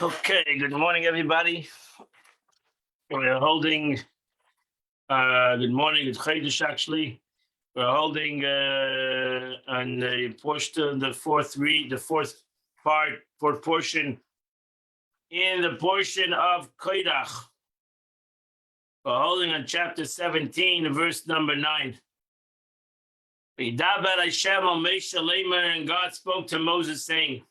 Okay, good morning, everybody. We're holding, good morning, it's Chodesh actually. We're holding on the portion, the fourth part, fourth portion in the portion of Koidach. We're holding on chapter 17, verse number 9. V'yidaber Hashem al Moshe Lamer, and God spoke to Moses saying,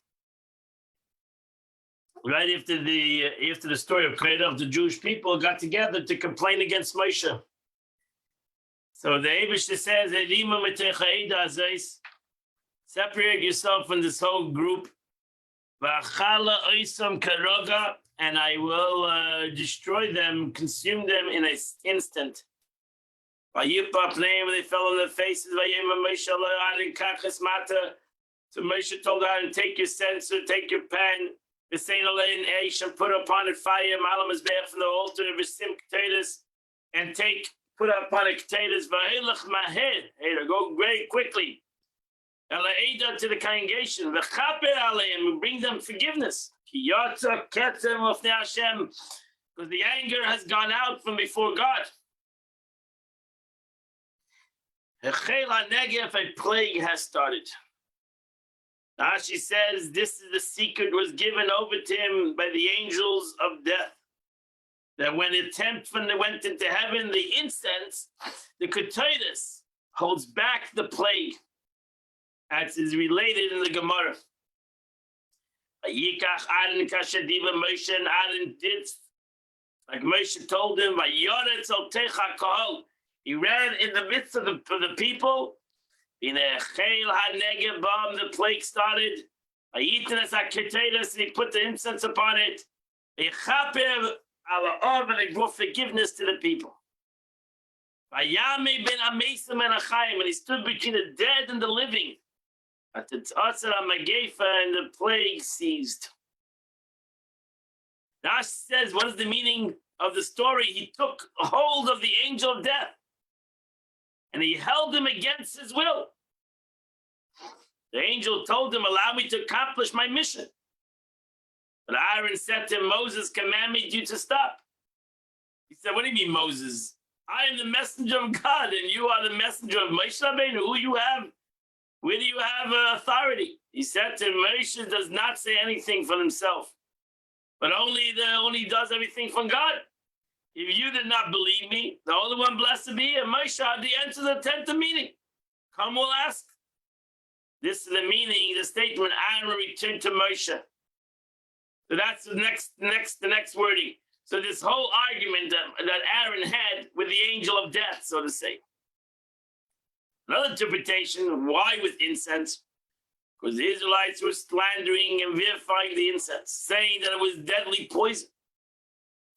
right after the story of Koidach, the Jewish people got together to complain against Moshe. So the Eibishter says, separate yourself from this whole group, and I will destroy them, consume them in an instant. When they fell on their faces, so Moshe told Aaron, take your censer, take your pen, and put upon it fire, from the altar of Simch, and put upon a potatoes, go very quickly. To the congregation, and bring them forgiveness. Because the anger has gone out from before God. A plague has started. Rashi says this is the secret was given over to him by the angels of death. That when they went into heaven, the incense, the ketores, holds back the plague, as is related in the Gemara. Yikach Aaron kashadiva Moshe, and Aaron did like Moshe told him. He ran in the midst of the people. In a chayil hanegeb bomb, the plague started. And he put the incense upon it. And they brought forgiveness to the people. And he stood between the dead and the living. At the Tzar Magefa, and the plague ceased. Rashi says, what is the meaning of the story? He took hold of the angel of death, and he held him against his will. The angel told him, allow me to accomplish my mission. But Aaron said to him, Moses commanded you to stop. He said, what do you mean, Moses? I am the messenger of God, and you are the messenger of Moshe Rabbeinu. Where do you have authority? He said to him, Moshe does not say anything for himself, but only does everything from God. If you did not believe me, the only one blessed be him, Moshe, had the answer to the 10th meeting. Come, we'll ask. This is the meaning, the statement, Aaron returned to Moshe. So that's the next wording. So this whole argument that Aaron had with the angel of death, so to say. Another interpretation, why with incense? Because the Israelites were slandering and verifying the incense, saying that it was deadly poison.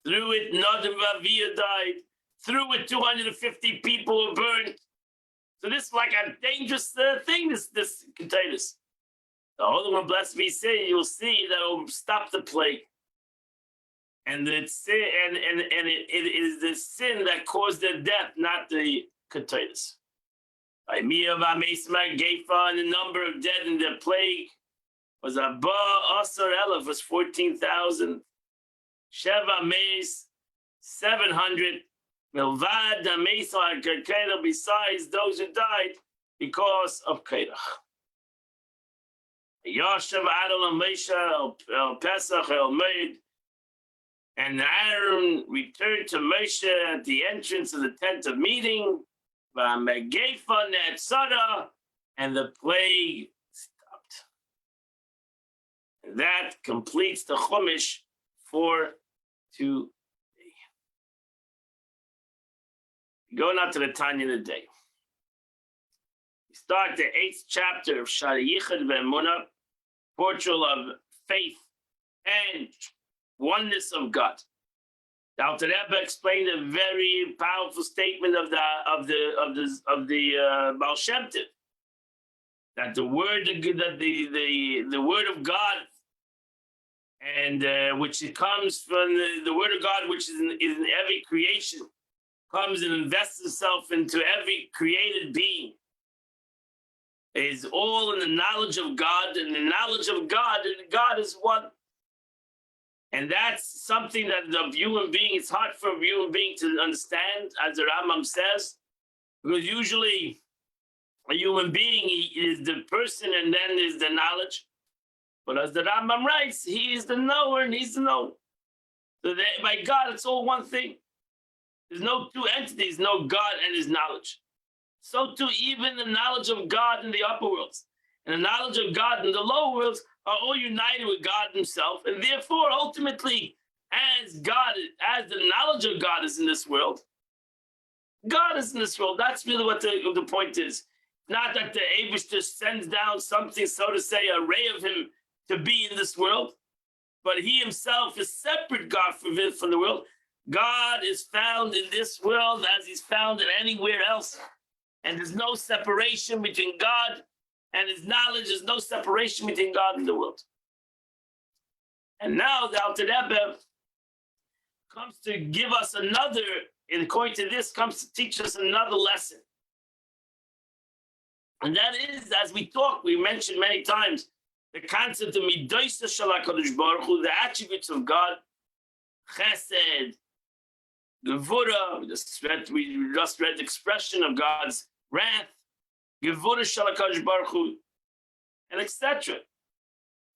Through it, Nadav and Avihu died. Through it, 250 people were burned. So this is like a dangerous thing, this containers. The Holy One, blessed be say, you'll see that it will stop the plague. And it's and it is the sin that caused their death, not the containers. By Mia Vamesma Gefa, and the number of dead in the plague was Abba Asar Elef, was 14,000. Sheva Mes 700. Milvad Mesa Kedach, besides those who died because of Kedach. Yashav Adal and Moshe El Pesach El Meid, and Aaron returned to Moshe at the entrance of the tent of meeting. And the plague stopped. And that completes the Chumash for today. Go now to the Tanya today. We start the 8th chapter of Shara Yichud Ve'emunah, portrayal of faith and oneness of God. The Alter Rebbe explained a very powerful statement of the Baal Shem Tov, that the word of God, and which it comes from the word of God, which is in every creation, comes and invests itself into every created being, is all in the knowledge of God, and the knowledge of God, and God is one. And that's something that the human being, it's hard for a human being to understand, as the Rambam says, because usually a human being is the person and then is the knowledge. But as the Rambam writes, he is the knower and he's the known. So that by God, it's all one thing. There's no two entities, no God and his knowledge. So too, even the knowledge of God in the upper worlds and the knowledge of God in the lower worlds are all united with God himself. And therefore, ultimately, as the knowledge of God is in this world, God is in this world. That's really what the point is. Not that the Eibishter sends down something, so to say, a ray of him to be in this world, but he himself is separate God from the world. God is found in this world as he's found in anywhere else. And there's no separation between God and his knowledge. There's no separation between God and the world. And now the Alter Rebbe comes to give us another, and according to this, comes to teach us another lesson. And that is, as we mentioned many times, the concept of Midosa Shel HaKadosh Baruch Hu, the attributes of God, Chesed, Gevura, we just read the expression of God's wrath, Gevura Shel HaKadosh Baruch Hu, and etc.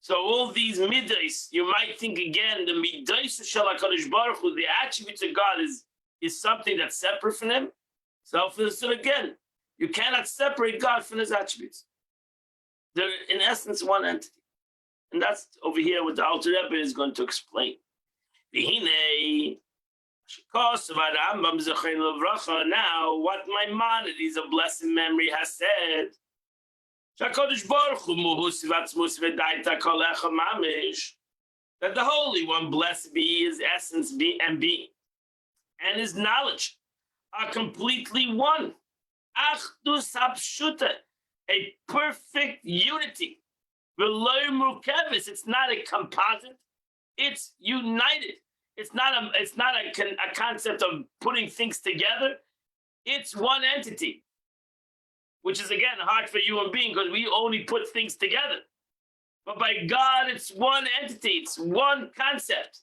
So all these midos, you might think again, the Midosa Shel HaKadosh Baruch Hu, the attributes of God is something that's separate from him. So again, you cannot separate God from his attributes. They're in essence one entity. And that's over here what the Alter Rebbe is going to explain. Now, what Maimonides of blessed memory has said, that the Holy One, blessed be his essence, be and being, and his knowledge are completely one. Achdus Hapshuta, a perfect unity. It's not a composite. It's united. It's not a concept of putting things together. It's one entity, which is again hard for human being because we only put things together. But by God, it's one entity. It's one concept.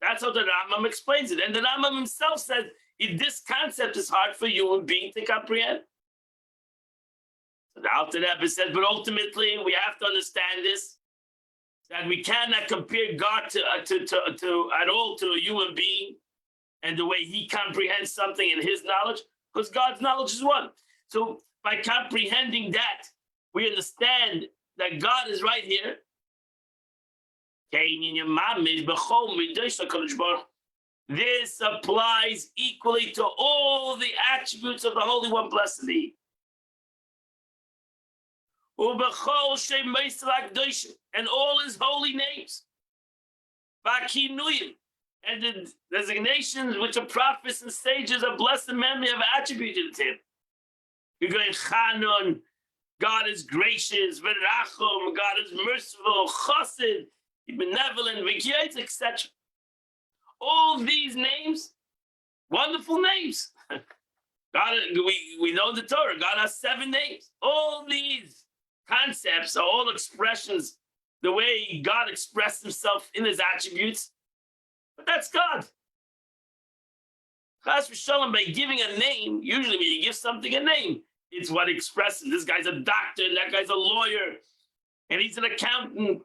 That's how the Rambam explains it. And the Rambam himself says this concept is hard for human being to comprehend. So the Alter Rebbe says, but ultimately we have to understand this, that we cannot compare God to at all to a human being and the way he comprehends something in his knowledge, because God's knowledge is one. So by comprehending that, we understand that God is right here. This applies equally to all the attributes of the Holy One, blessed be. And all his holy names, and the designations which the prophets and sages of blessed memory have attributed to him. You're going Chanon, God is gracious, Verachum, God is merciful, Chassid, benevolent, etc. All these names, wonderful names. God, we know the Torah. God has 7 names. All these concepts are all expressions, the way God expressed himself in his attributes. But that's God. Chas v'shalom, by giving a name, usually when you give something a name, it's what expresses. This guy's a doctor, and that guy's a lawyer, and he's an accountant,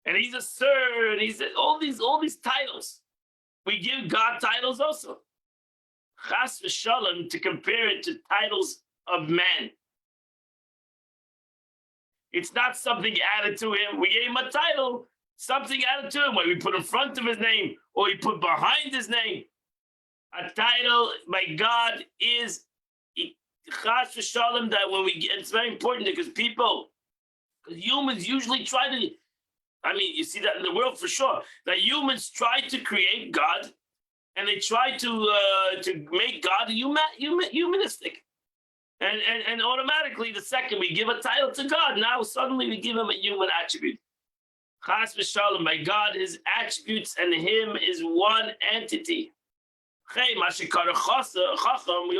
and he's a sir, and he's all these titles. We give God titles also. Chas v'shalom, to compare it to titles of man. It's not something added to him. We gave him a title, something added to him, what we put in front of his name or we put behind his name. A title by God is chas v'shalom, that when we get, it's very important because humans usually try to, you see that in the world for sure, that humans try to create God and they try to make God humanistic. And automatically, the second we give a title to God, now suddenly we give him a human attribute. Chas v'shalom, by God, his attributes and him is one entity. We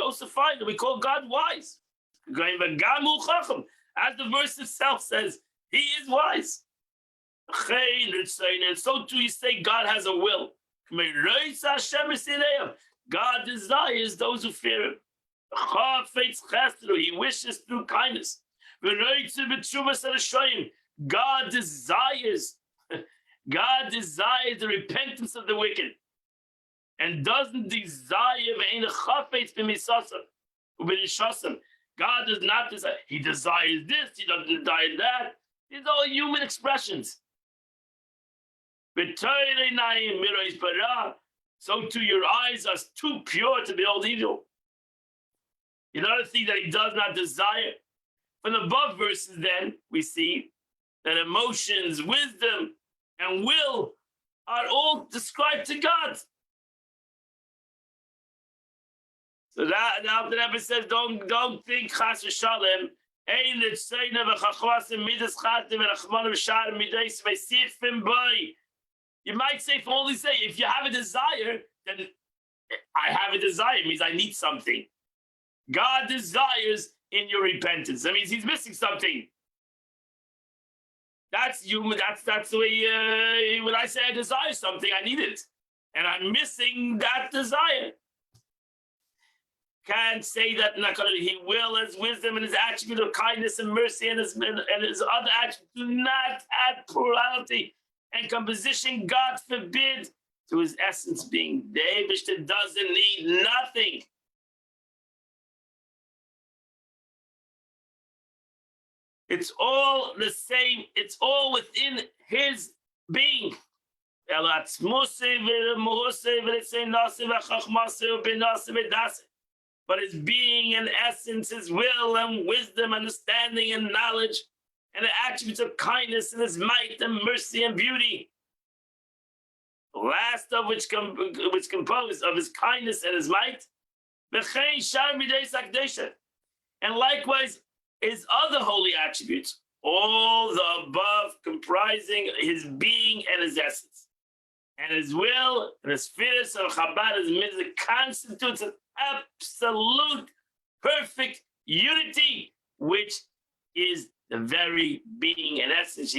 also find that we call God wise. As the verse itself says, he is wise. And so too you say God has a will. God desires those who fear him. He wishes through kindness. God desires, God desires the repentance of the wicked and doesn't desire. God does not desire. He desires this, he doesn't desire that. These are all human expressions. So too your eyes are too pure to behold evil. Another thing that he does not desire. From the above verses, then, we see that emotions, wisdom, and will are all described to God. So that now the Rebbe says, don't think chas v'shalem. You might say, for only say, if you have a desire, then I have a desire. It means I need something. God desires in your repentance. That means he's missing something. That's human. That's the way. When I say I desire something, I need it, and I'm missing that desire. Can't say that he will, his wisdom, and his attribute of kindness and mercy, and his other attributes do not add plurality and composition. God forbid, to his essence being the Eibishter doesn't need nothing. It's all the same. It's all within his being. But his being and essence, his will and wisdom, understanding and knowledge, and the attributes of kindness and his might and mercy and beauty. The last of which composed of his kindness and his might. And likewise, his other holy attributes, all the above comprising his being and his essence. And his will and his fitness of Chabad, his mitzvah, constitutes an absolute, perfect unity, which is the very being and essence.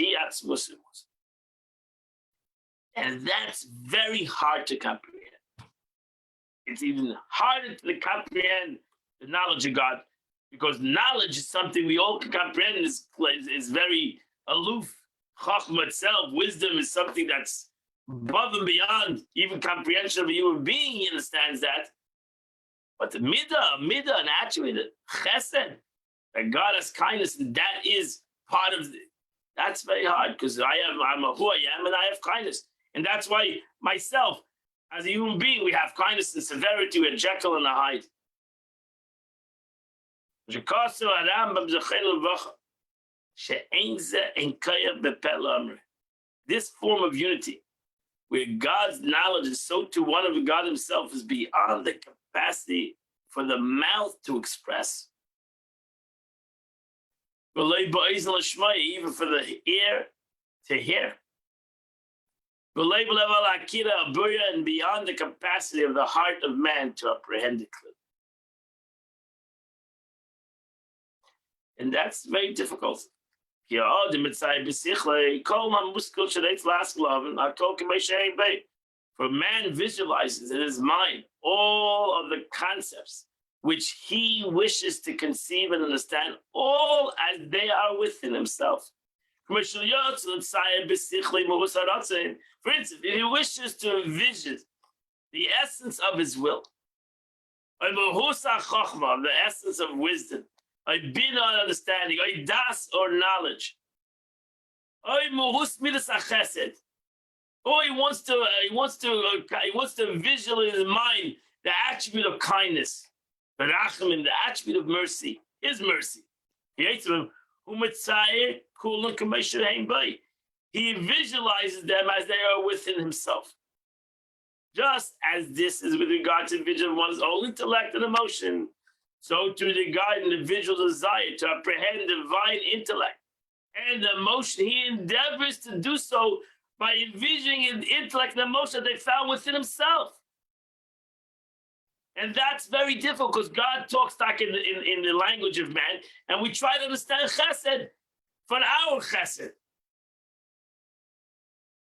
And that's very hard to comprehend. It's even harder to comprehend the knowledge of God, because knowledge is something we all can comprehend, is very aloof. Chachma itself, wisdom is something that's above and beyond even comprehension of a human being. He understands that. But the midah, an attribute, chesed, that God has kindness, and that is part of that's very hard, because I'm who I am, and I have kindness. And that's why myself, as a human being, we have kindness and severity. We're Jekyll and a Hyde. This form of unity, where God's knowledge is so to one of God himself, is beyond the capacity for the mouth to express. Even for the ear to hear. And beyond the capacity of the heart of man to apprehend it clearly. And that's very difficult. For man visualizes in his mind all of the concepts which he wishes to conceive and understand, all as they are within himself. For instance, if he wishes to envision the essence of his will, the essence of wisdom, bin on understanding, das or knowledge, or he wants to visualize in his mind the attribute of kindness, the attribute of mercy, his mercy. He visualizes them as they are within himself. Just as this is with regard to vision of one's own intellect and emotion, so to regard individual desire to apprehend divine intellect and emotion, he endeavors to do so by envisioning the intellect and emotion they found within himself. And that's very difficult, because God talks back in the language of man, and we try to understand chesed from our chesed.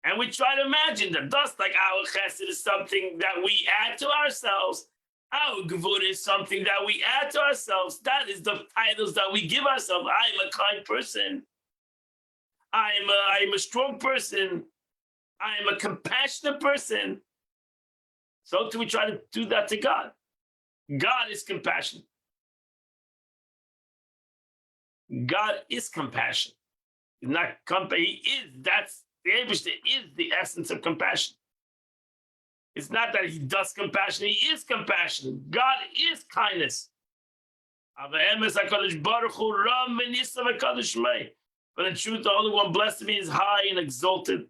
And we try to imagine that thus, like our chesed is something that we add to ourselves. Our gevura is something that we add to ourselves. That is the titles that we give ourselves. I am a kind person. I am a strong person. I am a compassionate person. So do we try to do that to God? God is compassion. God is compassion. He's not He is. That's the Eibishter is the essence of compassion. It's not that he does compassion. He is compassion. God is kindness. But in truth, the Holy One, blessed be, is high and exalted.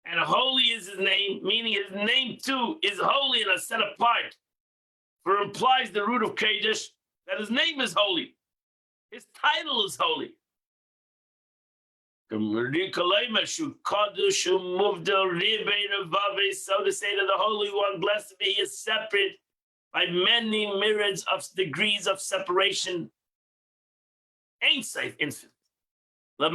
And holy is his name, meaning his name too is holy and set apart. For it implies the root of Kodesh, that his name is holy. His title is holy. So to say that the Holy One, blessed be, he is separate by many myriads of degrees of separation. Ain't safe, infinite. The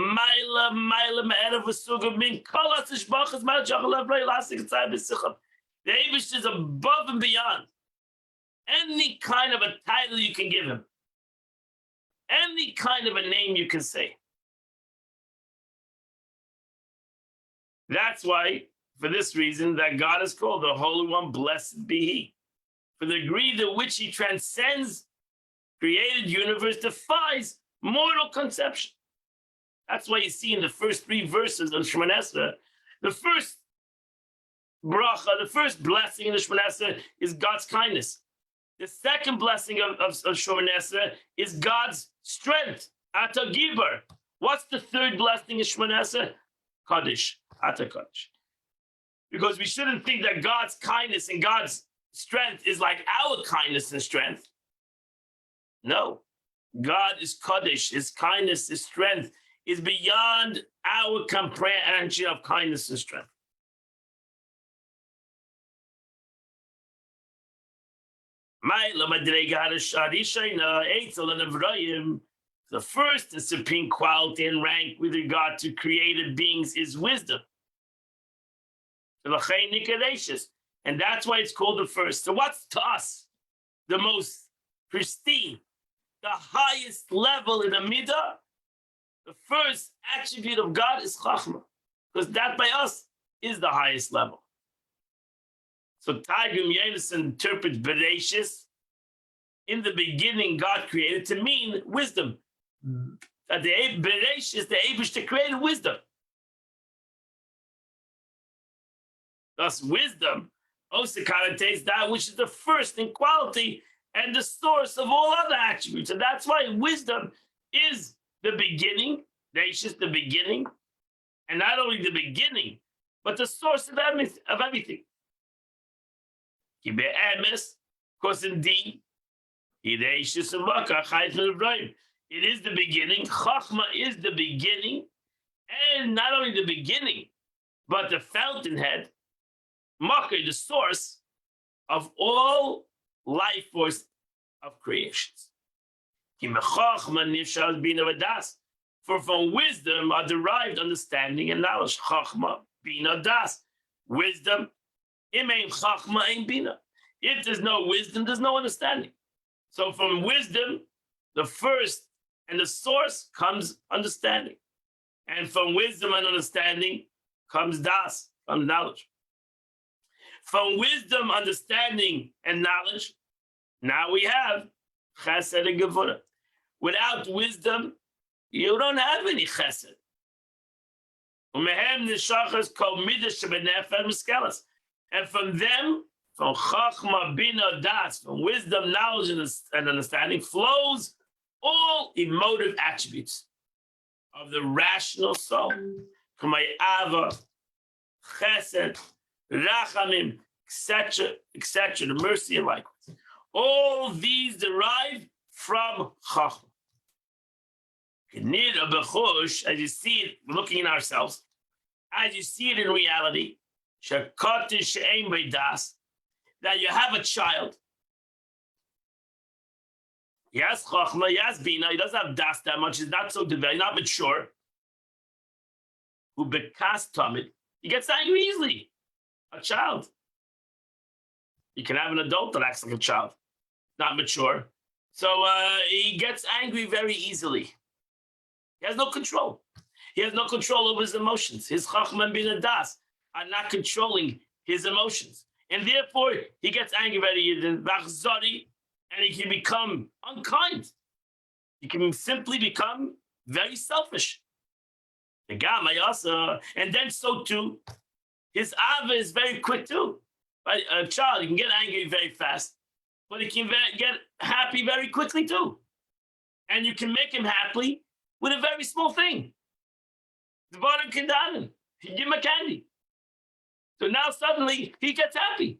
Eibush is above and beyond any kind of a title you can give him, any kind of a name you can say. That's why, for this reason, that God is called the Holy One, blessed be he. For the degree to which he transcends created universe, defies mortal conception. That's why you see in the first 3 verses of Shemoneh Esrei, the first bracha, the first blessing in the Shemoneh Esrei is God's kindness. The second blessing of Shemoneh Esrei is God's strength, Ata Gibar. What's the third blessing in Shemoneh Esrei? Kaddish, Ata Kaddish. Because we shouldn't think that God's kindness and God's strength is like our kindness and strength. No. God is Kaddish. His kindness, his strength is beyond our comprehension of kindness and strength. The first and supreme quality and rank with regard to created beings is wisdom. And that's why it's called the first. So what's to us the most pristine, the highest level in the midah? The first attribute of God is chachma, because that by us is the highest level. So Targum Yonasan interprets Bereshis, in the beginning God created, to mean wisdom. That the Bereshis, the Eibush, created wisdom. Thus wisdom also connotates that which is the first in quality and the source of all other attributes. And that's why wisdom is the beginning, Bereshis, the beginning, and not only the beginning, but the source of everything. Because indeed, it is the beginning. Chachma is the beginning, and not only the beginning, but the fountainhead, Makar, the source of all life force of creations. For from wisdom are derived understanding and knowledge. Chachma, bina, das. Wisdom, im ein chachma, ein bina. If there's no wisdom, there's no understanding. So from wisdom, the first and the source comes understanding. And from wisdom and understanding comes das, comes knowledge. From wisdom, understanding, and knowledge, now we have chesed and gevura. Without wisdom, you don't have any chesed. And from them, from chachma, bina, das, from wisdom, knowledge, and understanding, flows all emotive attributes of the rational soul. Ava, chesed, rachamim, etc., etc., the mercy and likewise. All these derive from chachma. As you see it, looking in ourselves, as you see it in reality, that you have a child. He has chachma, he has bina, he doesn't have das that much, he's not so developed, not mature. Who bekas tamid, He gets angry easily. A child. You can have an adult that acts like a child, not mature. So he gets angry very easily. He has no control. He has no control over his emotions. His chachma and bin das are not controlling his emotions. And therefore, he gets angry very easily, and he can become unkind. He can simply become very selfish. And then so too, his ava is very quick too. Right? A child, he can get angry very fast, but he can get happy very quickly too. And you can make him happy with a very small thing. The bottom kindanen, you give him a candy. So now suddenly he gets happy.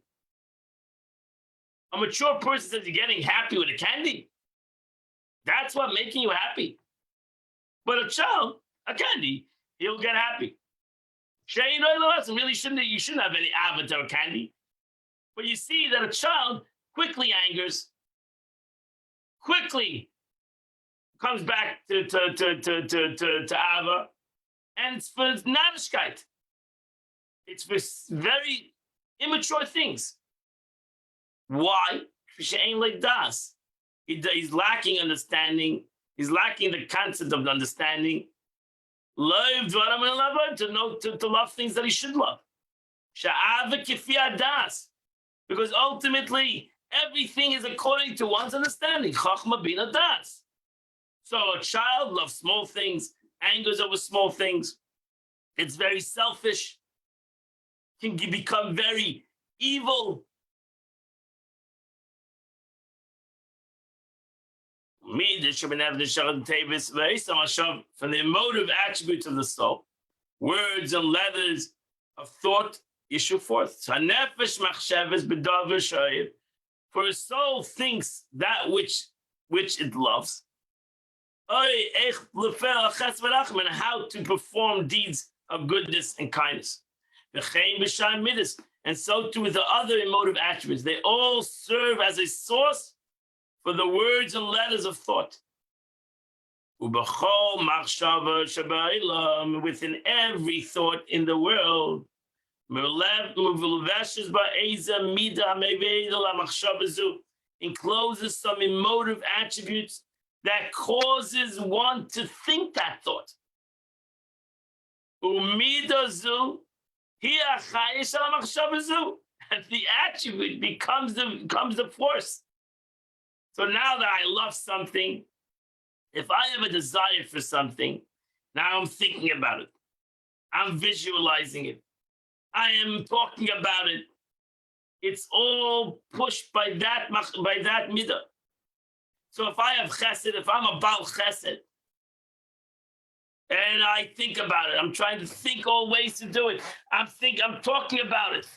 A mature person says you're getting happy with a candy. That's what making you happy. But a child, a candy, he'll get happy. Really you shouldn't have any avatar candy. But you see that a child quickly angers, quickly comes back to Ava, and it's for Nadishkeit. It's for very immature things. Why? He's lacking understanding. He's lacking the concept of understanding. To love things that he should love. Because ultimately, everything is according to one's understanding. Chachma bina das. So a child loves small things, angers over small things. It's very selfish. Can become very evil. From the emotive attributes of the soul, words and letters of thought issue forth. For a soul thinks that which it loves. And how to perform deeds of goodness and kindness. And so too with the other emotive attributes. They all serve as a source for the words and letters of thought. Within every thought in the world, encloses some emotive attributes that causes one to think that thought. And the attribute becomes the force. So now that I love something, if I have a desire for something, now I'm thinking about it. I'm visualizing it. I am talking about it. It's all pushed by that midah. So if I have chesed, if I'm about chesed, and I think about it, I'm trying to think all ways to do it. I'm talking about it.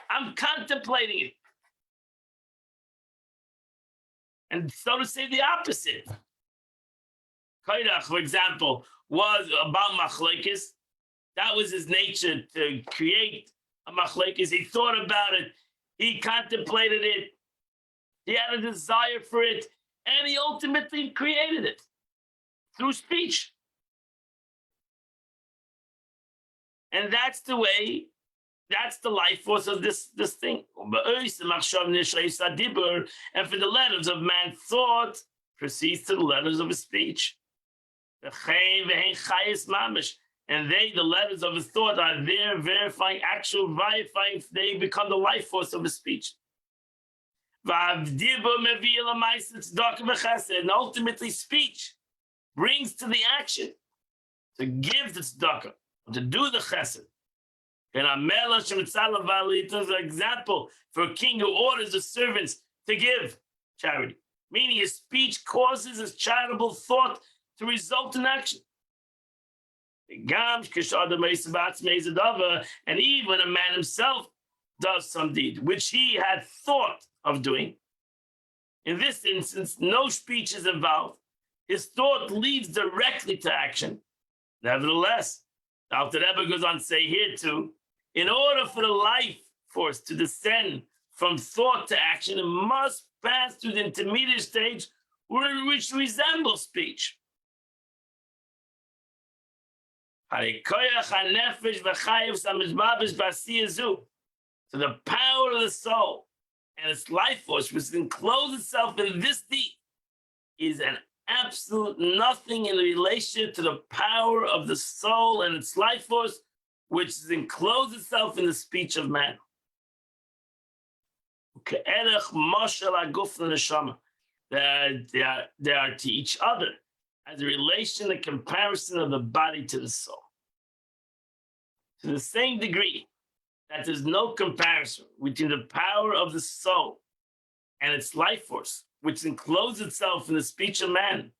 I'm contemplating it. And so to say the opposite. Kairach, for example, was about machlekes. That was his nature, to create a machlekes. He thought about it. He contemplated it. He had a desire for it. And he ultimately created it through speech. And that's the way, that's the life force of this thing. And for the letters of man's thought, proceeds to the letters of his speech. And they, the letters of his thought, are there verifying, actual verifying, they become the life force of his speech. And ultimately, speech brings to the action, to give the tzedakah, to do the chesed. And it is an example for a king who orders the servants to give charity, meaning his speech causes his charitable thought to result in action. And even a man himself does some deed which he had thought of doing. In this instance, no speech is involved. His thought leads directly to action. Nevertheless, the Alter Rebbe goes on to say here too, in order for the life force to descend from thought to action, it must pass through the intermediate stage which resembles speech. So the power of the soul and its life force, which encloses itself in this deed, is an absolute nothing in relation to the power of the soul and its life force, which encloses itself in the speech of man. They are to each other as a relation, a comparison of the body to the soul. To the same degree that there's no comparison between the power of the soul and its life force, which encloses itself in the speech of man,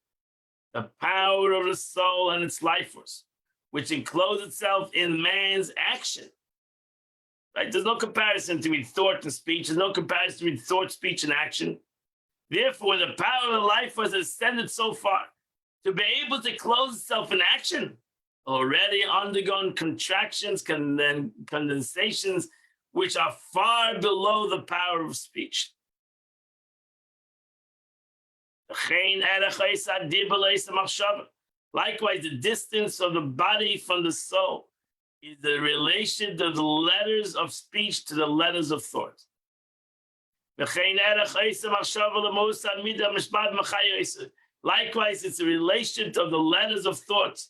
the power of the soul and its life force, which encloses itself in man's action. Right? There's no comparison between thought and speech. There's no comparison between thought, speech, and action. Therefore, the power of the life force has ascended so far to be able to close itself in action, already undergone contractions, condensations, which are far below the power of speech. Likewise, the distance of the body from the soul is the relation of the letters of speech to the letters of thought. Likewise, it's a relation of the letters of thought,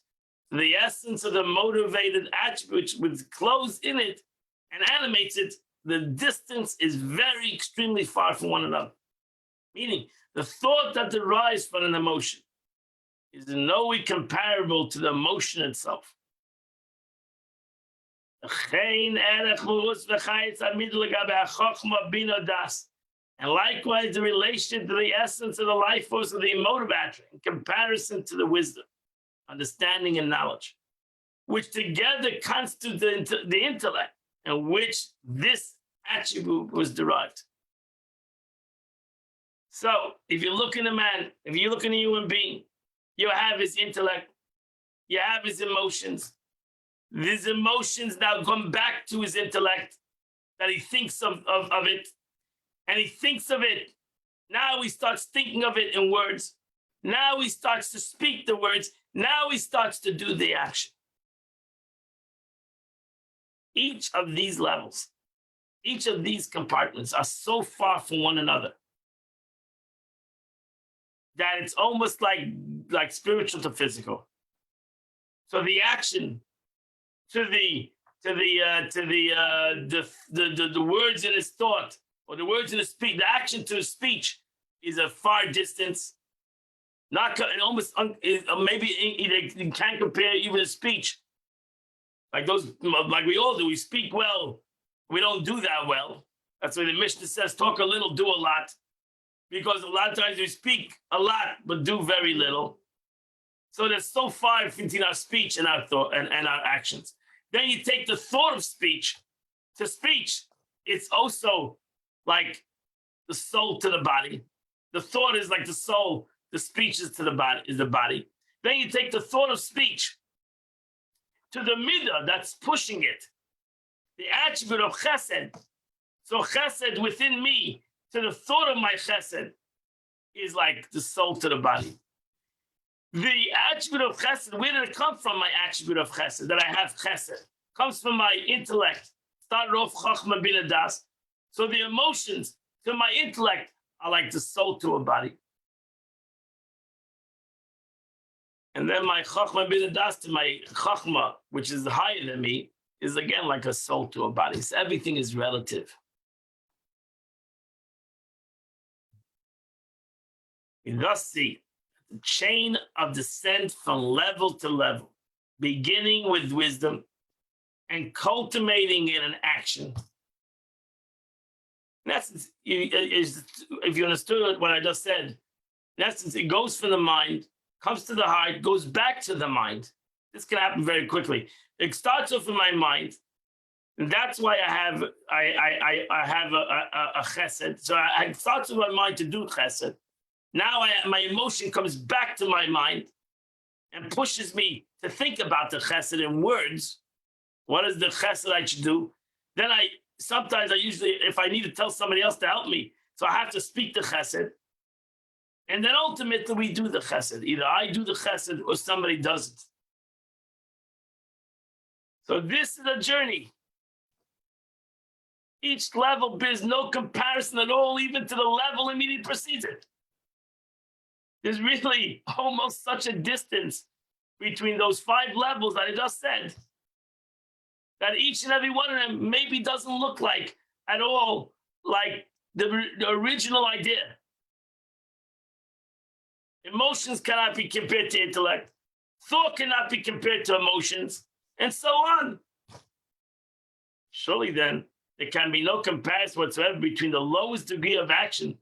the essence of the motivated attributes which close in it and animates it. The distance is very extremely far from one another. Meaning, the thought that derives from an emotion is in no way comparable to the emotion itself. And likewise, the relation to the essence of the life force of the emotive attribute in comparison to the wisdom, understanding, and knowledge, which together constitute the intellect, in which this attribute was derived. So, if you look in a man, if you look in a human being, you have his intellect, you have his emotions. These emotions now come back to his intellect, that he thinks of it, and he thinks of it. Now he starts thinking of it in words. Now he starts to speak the words. Now he starts to do the action. Each of these levels, each of these compartments are so far from one another that it's almost like spiritual to physical. So the action to the words in his thought, or the words in his speech, the action to his speech is a far distance. Not almost maybe you can't compare even a speech. Like we all do. We speak well. We don't do that well. That's why the Mishnah says, talk a little, do a lot. Because a lot of times we speak a lot, but do very little. So there's so far between our speech and our thought and our actions. Then you take the thought of speech to speech. It's also like the soul to the body. The thought is like the soul. The speech is to the body. Is the body. Then you take the thought of speech to the midah that's pushing it, the attribute of chesed. So chesed within me, to the thought of my chesed, is like the soul to the body. The attribute of chesed, where did it come from? My attribute of chesed, that I have chesed, comes from my intellect. Started off chachma bin das. So the emotions to my intellect are like the soul to a body. And then my chachma bin das to my chachma, which is higher than me, is again like a soul to a body. So everything is relative. We thus see the chain of descent from level to level, beginning with wisdom and cultivating it in action. In essence, if you understood what I just said, in essence, it goes from the mind, comes to the heart, goes back to the mind. This can happen very quickly. It starts off in my mind, and that's why I have a chesed. So I start with my mind to do chesed. Now my emotion comes back to my mind and pushes me to think about the chesed in words. What is the chesed I should do? Then sometimes usually, if I need to tell somebody else to help me, so I have to speak the chesed. And then ultimately we do the chesed. Either I do the chesed or somebody does it. So this is a journey. Each level bears no comparison at all, even to the level immediately precedes it. There's really almost such a distance between those 5 levels that I just said, that each and every one of them maybe doesn't look like at all like the original idea. Emotions cannot be compared to intellect. Thought cannot be compared to emotions, and so on. Surely then, there can be no comparison whatsoever between the lowest degree of action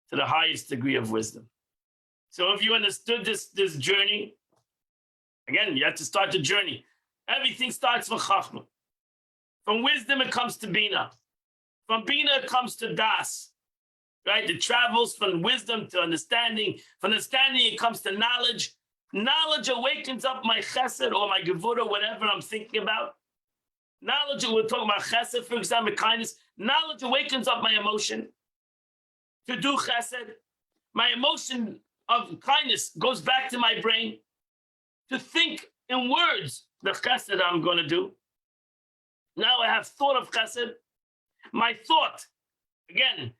to the highest degree of wisdom. So if you understood this journey, again, you have to start the journey. Everything starts from Chachma. From wisdom, it comes to Bina. From Bina, it comes to Das. Right? It travels from wisdom to understanding. From understanding, it comes to knowledge. Knowledge awakens up my chesed or my gevurah, whatever I'm thinking about. Knowledge, we're talking about chesed, for example, kindness. Knowledge awakens up my emotion to do chesed. My emotion of kindness goes back to my brain to think in words the chesed I'm going to do. Now I have thought of chesed. My thought, again,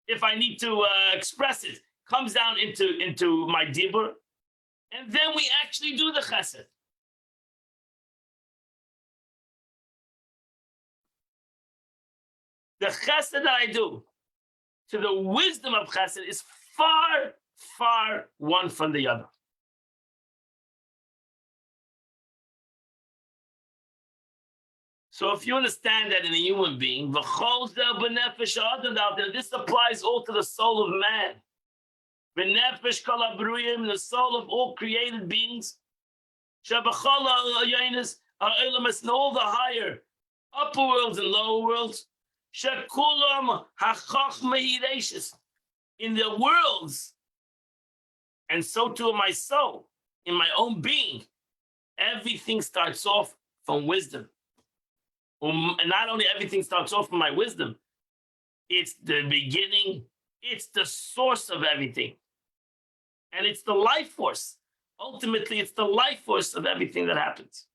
if I need to express it, comes down into my dibur, and then we actually do the chesed. The chesed that I do to the wisdom of chesed is far, far one from the other. So if you understand that in a human being, this applies all to the soul of man. The soul of all created beings. And all the higher, upper worlds and lower worlds. In the worlds, and so too in my soul, in my own being, everything starts off from wisdom. And not only everything starts off from my wisdom, it's the beginning, it's the source of everything. And it's the life force. Ultimately, it's the life force of everything that happens.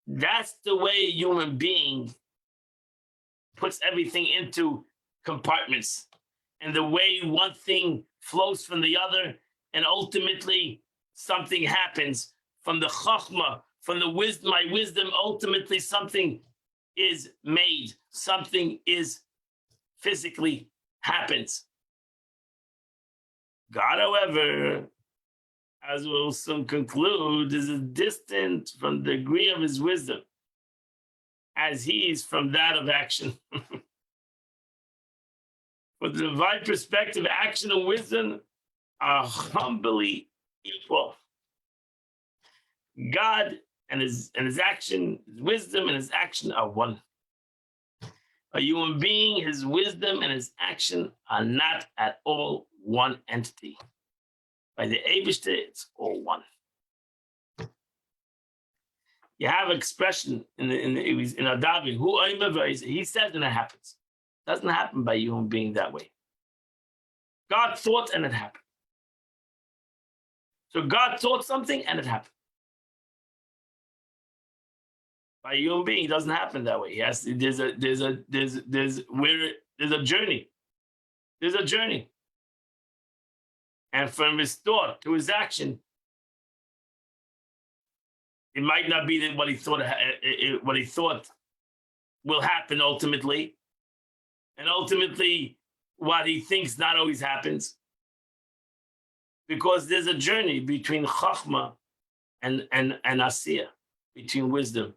That's the way a human being puts everything into compartments. And the way one thing flows from the other, and ultimately something happens from the chachma, from the wisdom, my wisdom, ultimately something is made, something is physically happens. God, however, as we'll soon conclude, is distant from the degree of his wisdom, as he is from that of action. From the divine perspective, action and wisdom are humbly equal. God and his action, his wisdom and his action are one. A human being, his wisdom and his action are not at all one entity. By the Eibishter, it's all one. You have expression in Adavi, who he says and it happens. It doesn't happen by a human being that way. God thought and it happened. So God thought something and it happened. By a human being, it doesn't happen that way. Yes, there's a journey. There's a journey. And from his thought to his action, it might not be that what he thought will happen ultimately. And ultimately, what he thinks not always happens. Because there's a journey between Chachma and Asiya, between wisdom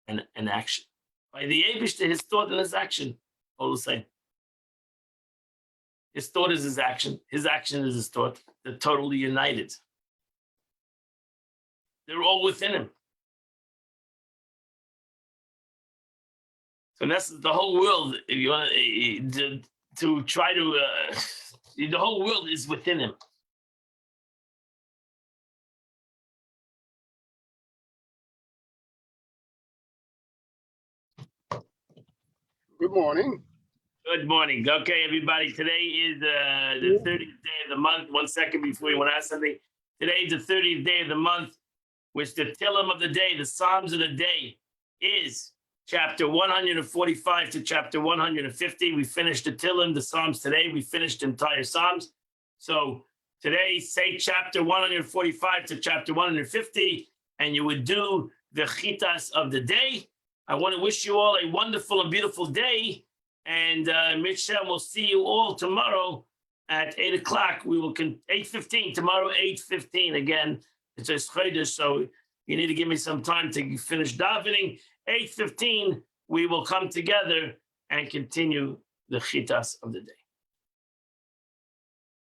and action. By the Eibishter, his thought and his action, all the same. His thought is his action is his thought. They're totally united. They're all within him. So that's the whole world. If you want to try to, the whole world is within him. Good morning. Good morning. Okay, everybody. Today is the 30th day of the month. 1 second before you want to ask something. Today is the 30th day of the month. which the Tillim of the day, the Psalms of the day, is chapter 145 to chapter 150. We finished the Tillim, the Psalms today. We finished the entire Psalms. So today, say chapter 145 to chapter 150, and you would do the Chitas of the day. I want to wish you all a wonderful and beautiful day. And Michelle, we'll see you all tomorrow at 8 o'clock. We will 8:15 tomorrow, 8:15 again. It's a Chodesh, so you need to give me some time to finish davening. 8:15, we will come together and continue the Chitas of the day.